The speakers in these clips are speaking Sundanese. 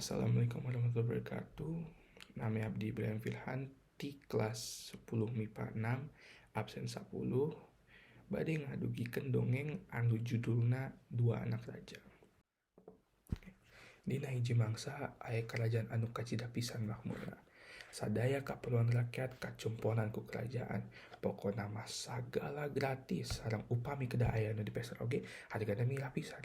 Assalamualaikum warahmatullahi wabarakatuh. Nama Abdi Ibrahim Filhan di kelas 10 MIPA 6 absen 10. Bade ngadugikeun dongeng anu judulna Dua Anak Raja. Dina hiji mangsa aya kerajaan anu kacida pisan makmurna. Sadaya kaperluan rakyat kacumponan ku kerajaan. Pokona mah sagala gratis sareng upami kedah aya anu dipeser oge hargana mila pisan.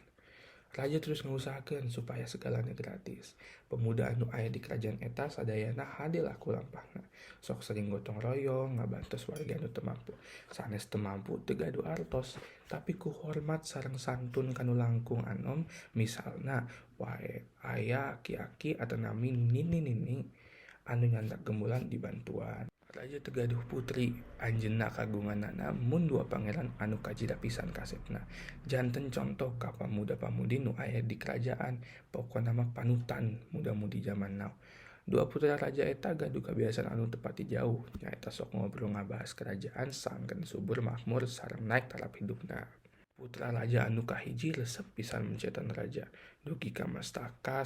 Raja terus ngusahakeun supaya segalanya gratis. Pemuda anu aya di kerajaan eta sadayana hadilah ku lampahna. Sok sering gotong royong ngabantos warga anu teu mampu. Sanes teu mampu teu gaduh artos, tapi ku hormat sareng santun kanu langkung anom. Misalna wae aya aki-aki atau nami nini-nini anu nyandak gemulan dibantuan. Raja teu gaduh putri, anjeunna kagunganana mun dua pangeran anu kajida pisan kasepna. Janten contoh ka pamuda-pamudi nu aya di kerajaan, pokona mah panutan muda-mudi zaman now. Dua putra raja eta gaduh kabiasaan anu teu pati jauh, nyaeta sok ngobrol ngabahas kerajaan sangkeun subur makmur sareng naek taraf hidupna. Putra raja anu kahiji resep pisan mencetan raja. Dugi ka mastaka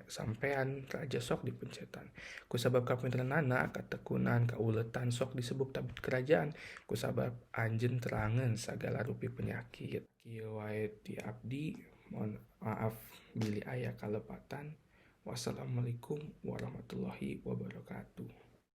sampean raja sok dipencetan. Kusabab kapinteranana, katekunan, kauletan sok disebut tabib kerajaan. Kusabab anjeun terangeun sagala rupi penyakit. Kieu wae ti abdi, mohon maaf bili aya kalepatan. Wassalamualaikum warahmatullahi wabarakatuh.